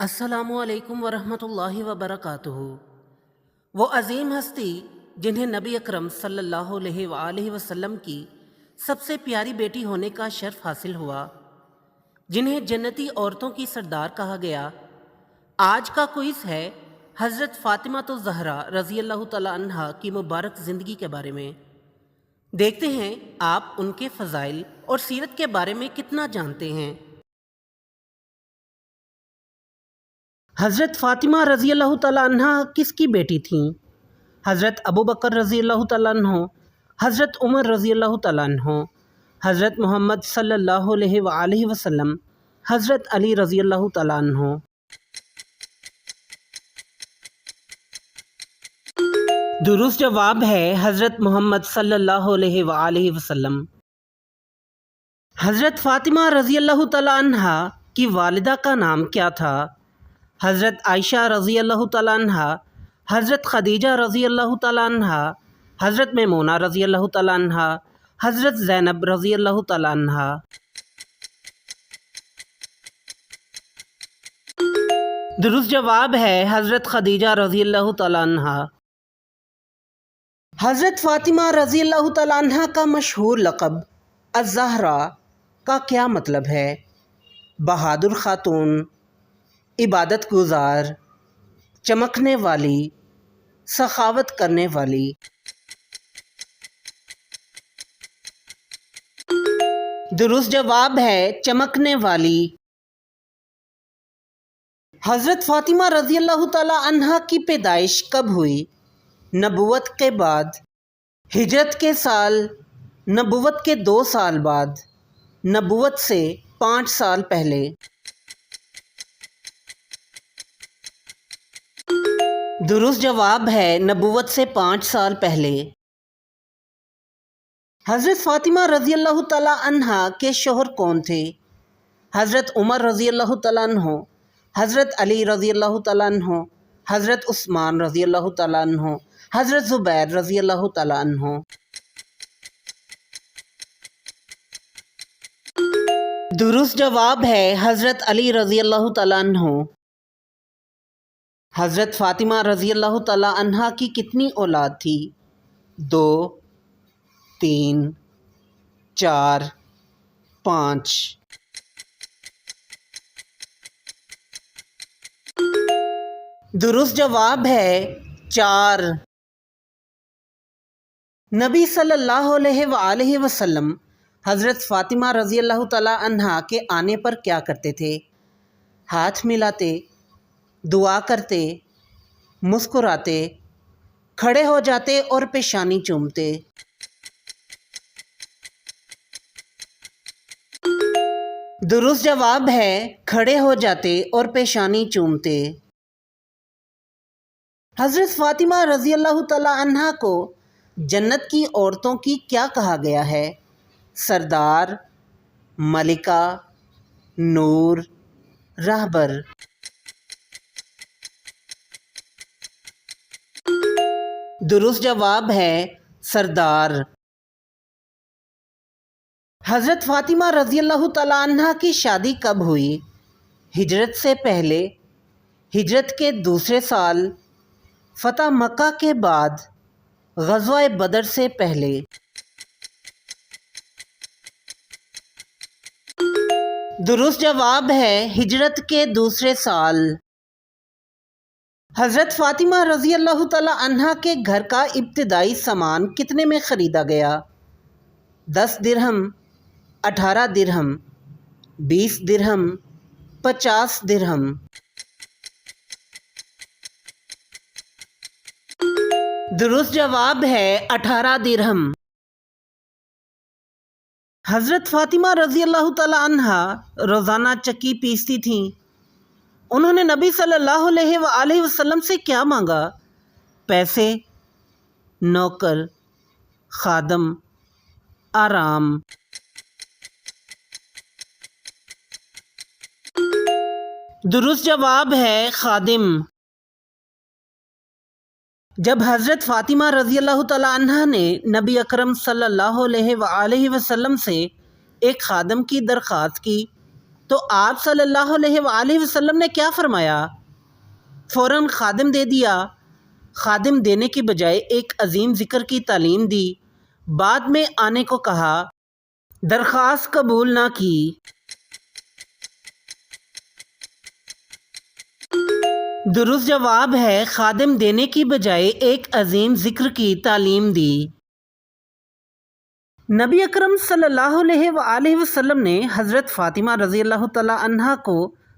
السلام علیکم ورحمۃ اللہ وبرکاتہ۔ وہ عظیم ہستی جنہیں نبی اکرم صلی اللہ علیہ وآلہ وسلم کی سب سے پیاری بیٹی ہونے کا شرف حاصل ہوا، جنہیں جنتی عورتوں کی سردار کہا گیا، آج کا کوئز ہے حضرت فاطمہ الزہرا رضی اللہ تعالیٰ عنہا کی مبارک زندگی کے بارے میں۔ دیکھتے ہیں آپ ان کے فضائل اور سیرت کے بارے میں کتنا جانتے ہیں۔ حضرت فاطمہ رضی اللہ تعالیٰ عنہ کس کی بیٹی تھیں؟ حضرت ابو بکر رضی اللہ تعالیٰ عنہ، حضرت عمر رضی اللہ تعالیٰ عنہ، حضرت محمد صلی اللہ علیہ وآلہ وسلم، حضرت علی رضی اللہ تعالیٰ عنہ۔ درست جواب ہے حضرت محمد صلی اللہ علیہ وآلہ وسلم۔ حضرت فاطمہ رضی اللہ تعالیٰ عنہ کی والدہ کا نام کیا تھا؟ حضرت عائشہ رضی اللہ تعالیٰ عنہ، حضرت خدیجہ رضی اللہ تعالیٰ عنہ، حضرت میمونہ رضی اللہ تعالیٰ عنہ، حضرت زینب رضی اللہ تعالیٰ عنہ۔ درست جواب ہے حضرت خدیجہ رضی اللہ تعالیٰ عنہ۔ حضرت فاطمہ رضی اللہ تعالیٰ عنہ کا مشہور لقب الزہرا کا کیا مطلب ہے؟ بہادر خاتون، عبادت گزار، چمکنے والی، سخاوت کرنے والی۔ درست جواب ہے چمکنے والی۔ حضرت فاطمہ رضی اللہ تعالی عنہا کی پیدائش کب ہوئی؟ نبوت کے بعد، ہجرت کے سال، نبوت کے 2 سال بعد، نبوت سے 5 سال پہلے۔ درست جواب ہے نبوت سے 5 سال پہلے۔ حضرت فاطمہ رضی اللہ تعالیٰ عنہا کے شوہر کون تھے؟ حضرت عمر رضی اللہ تعالیٰ عنہ، حضرت علی رضی اللہ تعالیٰ عنہ، حضرت عثمان رضی اللہ تعالیٰ عنہ، حضرت زبیر رضی اللہ تعالیٰ عنہ۔ درست جواب ہے حضرت علی رضی اللہ تعالیٰ عنہ۔ حضرت فاطمہ رضی اللہ تعالیٰ عنہا کی کتنی اولاد تھی؟ 2، 3، 4، 5۔ درست جواب ہے 4۔ نبی صلی اللہ علیہ وآلہ وسلم حضرت فاطمہ رضی اللہ تعالیٰ عنہا کے آنے پر کیا کرتے تھے؟ ہاتھ ملاتے، دعا کرتے، مسکراتے، کھڑے ہو جاتے اور پیشانی چومتے۔ درست جواب ہے کھڑے ہو جاتے اور پیشانی چومتے۔ حضرت فاطمہ رضی اللہ تعالیٰ عنہا کو جنت کی عورتوں کی کیا کہا گیا ہے؟ سردار، ملکہ، نور، راہبر۔ درست جواب ہے سردار۔ حضرت فاطمہ رضی اللہ تعالیٰ عنہا کی شادی کب ہوئی؟ ہجرت سے پہلے، ہجرت کے 2 سال، فتح مکہ کے بعد، غزوہ بدر سے پہلے۔ درست جواب ہے ہجرت کے 2 سال۔ حضرت فاطمہ رضی اللہ تعالیٰ عنہا کے گھر کا ابتدائی سامان کتنے میں خریدا گیا؟ 10 درہم، 18 درہم، 20 درہم، 50 درہم۔ درست جواب ہے 18 درہم۔ حضرت فاطمہ رضی اللہ تعالیٰ عنہا روزانہ چکی پیستی تھیں۔ انہوں نے نبی صلی اللہ علیہ وآلہ وسلم سے کیا مانگا؟ پیسے، نوکر، خادم، آرام۔ درست جواب ہے خادم۔ جب حضرت فاطمہ رضی اللہ تعالیٰ عنہا نے نبی اکرم صلی اللہ علیہ وآلہ وسلم سے ایک خادم کی درخواست کی تو آپ صلی اللہ علیہ وآلہ وسلم نے کیا فرمایا؟ فوراً خادم دے دیا۔ خادم دینے کی بجائے ایک عظیم ذکر کی تعلیم دی، بعد میں آنے کو کہا، درخواست قبول نہ کی۔ درست جواب ہے خادم دینے کی بجائے ایک عظیم ذکر کی تعلیم دی۔ نبی اکرم صلی اللہ علیہ وآلہ وسلم نے حضرت فاطمہ رضی اللہ تعالی عنہا کو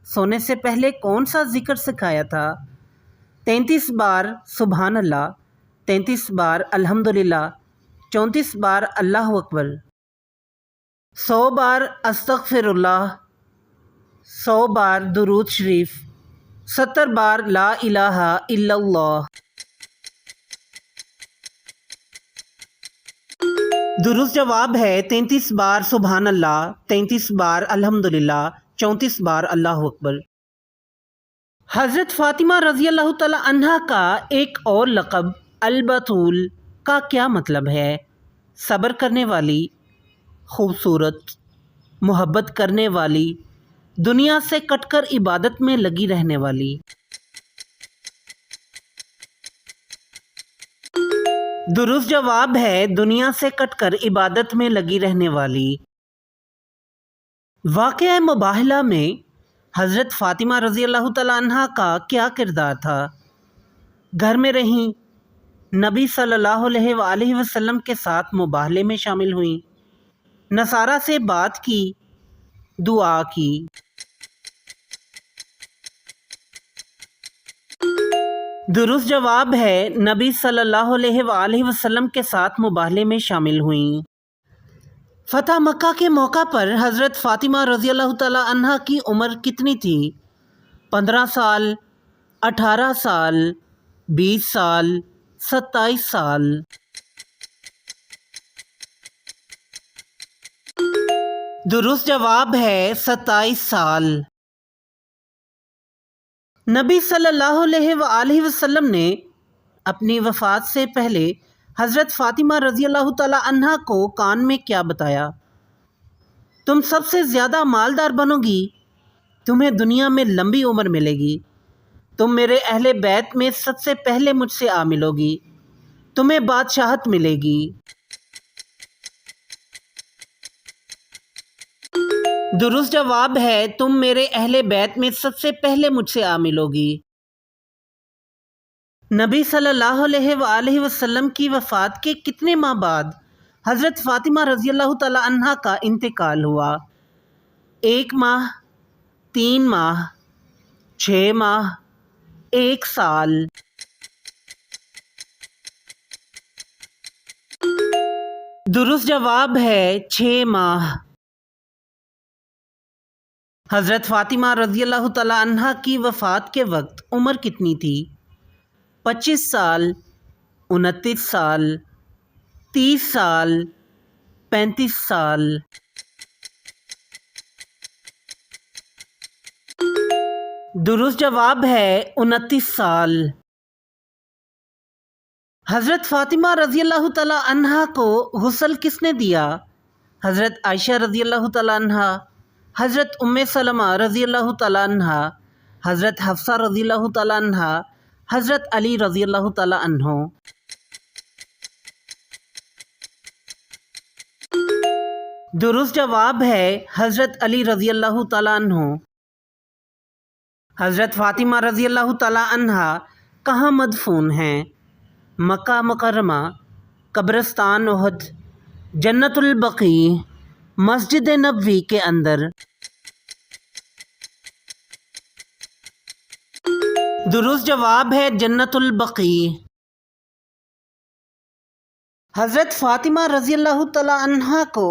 سونے سے پہلے کون سا ذکر سکھایا تھا؟ 33 بار سبحان اللہ، 33 بار الحمدللہ، 34 بار اللہ اکبر، 100 بار استغفر اللہ، 100 بار درود شریف، 70 بار لا الہ الا اللہ۔ درست جواب ہے 33 بار سبحان اللہ، 33 بار الحمدللہ، 34 بار اللہ اکبر۔ حضرت فاطمہ رضی اللہ تعالی عنہا کا ایک اور لقب البتول کا کیا مطلب ہے؟ صبر کرنے والی، خوبصورت، محبت کرنے والی، دنیا سے کٹ کر عبادت میں لگی رہنے والی۔ درست جواب ہے دنیا سے کٹ کر عبادت میں لگی رہنے والی۔ واقعہ مباہلہ میں حضرت فاطمہ رضی اللہ تعالی عنہا کا کیا کردار تھا؟ گھر میں رہیں، نبی صلی اللہ علیہ وآلہ وسلم کے ساتھ مباہلے میں شامل ہوئیں، نصارہ سے بات کی، دعا کی۔ درست جواب ہے نبی صلی اللہ علیہ وآلہ وسلم کے ساتھ مباہلے میں شامل ہوئیں۔ فتح مکہ کے موقع پر حضرت فاطمہ رضی اللہ تعالی عنہا کی عمر کتنی تھی؟ 15 سال، 18 سال، 20 سال، 27 سال۔ درست جواب ہے 27 سال۔ نبی صلی اللہ علیہ وآلہ وسلم نے اپنی وفات سے پہلے حضرت فاطمہ رضی اللہ تعالی عنہا کو کان میں کیا بتایا؟ تم سب سے زیادہ مالدار بنو گی، تمہیں دنیا میں لمبی عمر ملے گی، تم میرے اہل بیت میں سب سے پہلے مجھ سے آ ملو گی، تمہیں بادشاہت ملے گی۔ درست جواب ہے تم میرے اہل بیت میں سب سے پہلے مجھ سے آ ملو گی۔ نبی صلی اللہ علیہ وآلہ وسلم کی وفات کے کتنے ماہ بعد حضرت فاطمہ رضی اللہ تعالی عنہا کا انتقال ہوا؟ 1 ماہ، 3 ماہ، 6 ماہ، 1 سال۔ درست جواب ہے 6 ماہ۔ حضرت فاطمہ رضی اللہ تعالی عنہا کی وفات کے وقت عمر کتنی تھی؟ 25 سال، 29 سال، 30 سال، 35 سال۔ درست جواب ہے 29 سال۔ حضرت فاطمہ رضی اللہ تعالی عنہا کو غسل کس نے دیا؟ حضرت عائشہ رضی اللہ تعالی عنہا، حضرت ام سلمہ رضی اللہ تعالی عنہا، حضرت حفصہ رضی اللہ تعالی عنہا، حضرت علی رضی اللہ تعالی عنہ۔ درست جواب ہے حضرت علی رضی اللہ تعالی عنہ۔ حضرت فاطمہ رضی اللہ تعالی عنہا کہاں مدفون ہیں؟ مکہ مکرمہ، قبرستان احد، جنت البقیع، مسجد نبوی کے اندر۔ درست جواب ہے جنت البقیع۔ حضرت فاطمہ رضی اللہ تعالی عنہا کو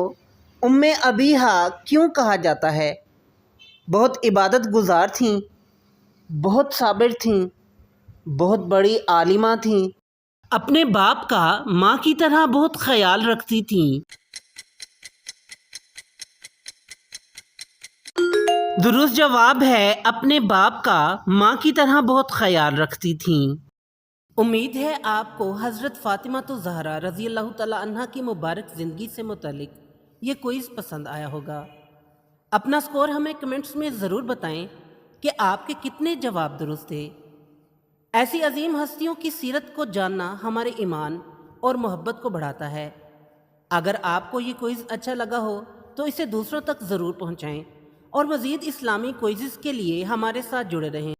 ام ابیہا کیوں کہا جاتا ہے؟ بہت عبادت گزار تھیں، بہت صابر تھیں، بہت بڑی عالمہ تھیں، اپنے باپ کا ماں کی طرح بہت خیال رکھتی تھیں۔ درست جواب ہے اپنے باپ کا ماں کی طرح بہت خیال رکھتی تھیں۔ امید ہے آپ کو حضرت فاطمہ الزہرا رضی اللہ تعالی عنہا کی مبارک زندگی سے متعلق یہ کوئز پسند آیا ہوگا۔ اپنا سکور ہمیں کمنٹس میں ضرور بتائیں کہ آپ کے کتنے جواب درست تھے۔ ایسی عظیم ہستیوں کی سیرت کو جاننا ہمارے ایمان اور محبت کو بڑھاتا ہے۔ اگر آپ کو یہ کوئز اچھا لگا ہو تو اسے دوسروں تک ضرور پہنچائیں اور مزید اسلامی کوئزز کے لیے ہمارے ساتھ جڑے رہیں۔